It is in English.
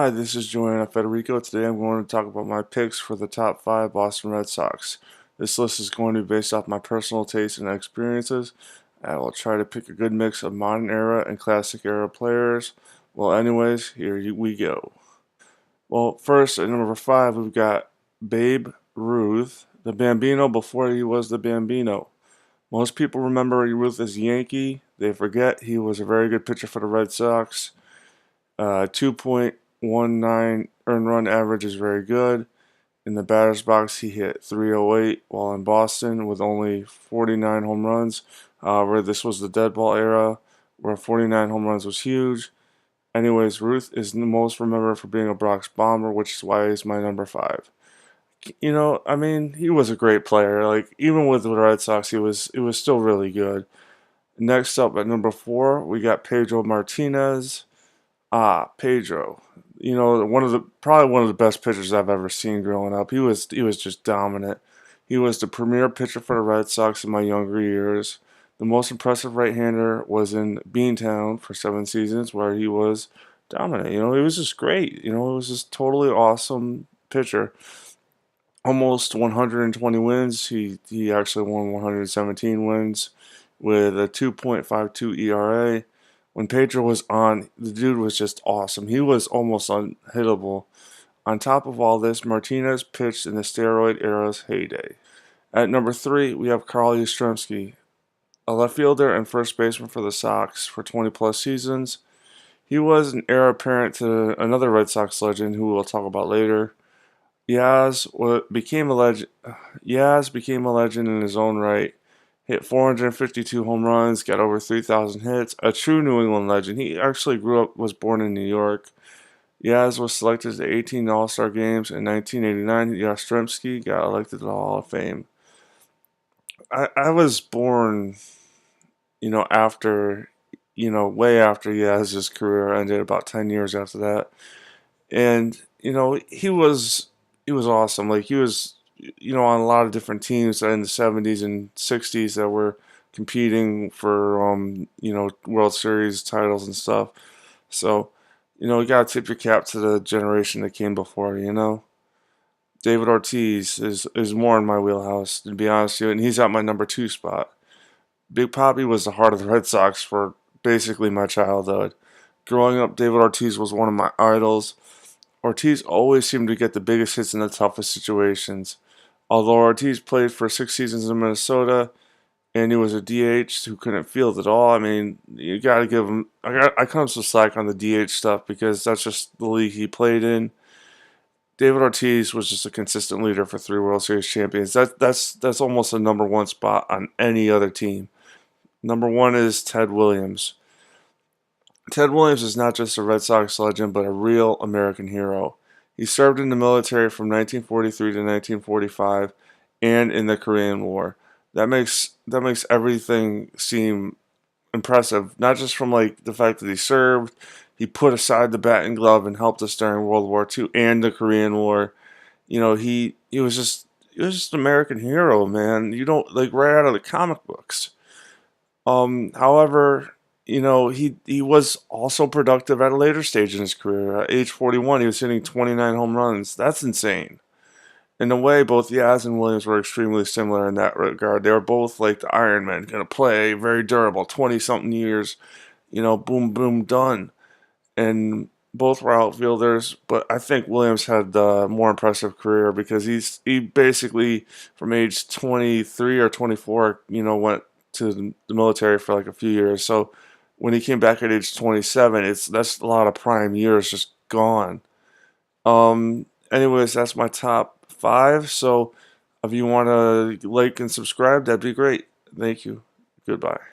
Hi, this is Joanna Federico. Today I'm going to talk about my picks for the top 5 Boston Red Sox. This list is going to be based off my personal taste and experiences. I will try to pick a good mix of modern era and classic era players. Well, anyways, we go. Well, first at number 5, we've got Babe Ruth, the Bambino before he was the Bambino. Most people remember Ruth as Yankee. They forget he was a very good pitcher for the Red Sox. 2.19 earned run average is very good. In the batter's box, he hit 308, while in Boston with only 49 home runs. However, this was the dead ball era where 49 home runs was huge. Anyways, Ruth is the most remembered for being a Bronx Bomber, which is why he's my number 5. He was a great player. Like, even with the Red Sox, he was still really good. Next up at number 4, we got Pedro Martinez. Pedro. Probably one of the best pitchers I've ever seen growing up. He was just dominant. He was the premier pitcher for the Red Sox in my younger years. The most impressive right-hander was in Beantown for 7 seasons, where he was dominant. He was just great. It was just totally awesome pitcher. Almost 120 wins. He actually won 117 wins with a 2.52 ERA. When Pedro was on, the dude was just awesome. He was almost unhittable. On top of all this, Martinez pitched in the steroid era's heyday. At number 3, we have Carl Yastrzemski, a left fielder and first baseman for the Sox for 20 plus seasons. He was an heir apparent to another Red Sox legend who we'll talk about later. Yaz became a legend in his own right. Hit 452 home runs, got over 3,000 hits. A true New England legend. He actually was born in New York. Yaz was selected to 18 All-Star games. In 1989, Yastrzemski got elected to the Hall of Fame. I was born, way after Yaz's career ended, about 10 years after that. And, he was awesome. Like, he was, on a lot of different teams in the 70s and 60s that were competing for, World Series titles and stuff. So, you got to tip your cap to the generation that came before. David Ortiz is more in my wheelhouse, to be honest with you, and he's at my number 2 spot. Big Papi was the heart of the Red Sox for basically my childhood. Growing up, David Ortiz was one of my idols. Ortiz always seemed to get the biggest hits in the toughest situations. Although Ortiz played for 6 seasons in Minnesota, and he was a DH who couldn't field at all. I mean, you got to give him. I cut him some slack on the DH stuff because that's just the league he played in. David Ortiz was just a consistent leader for 3 World Series champions. That's almost a number 1 spot on any other team. Number 1 is Ted Williams. Ted Williams is not just a Red Sox legend, but a real American hero. He served in the military from 1943 to 1945 and in the Korean War. That makes everything seem impressive, not just from like the fact that he served, he put aside the bat and glove and helped us during World War II and the Korean War. He was just an American hero, man. You don't like right out of the comic books. However, he was also productive at a later stage in his career. At age 41, he was hitting 29 home runs. That's insane. In a way, both Yaz and Williams were extremely similar in that regard. They were both like the Iron Man, going to play, very durable, 20-something years, boom, boom, done. And both were outfielders, but I think Williams had the more impressive career because he basically, from age 23 or 24, went to the military for like a few years. So when he came back at age 27, that's a lot of prime years just gone. Anyways, that's my top 5. So if you want to like and subscribe, that'd be great. Thank you. Goodbye.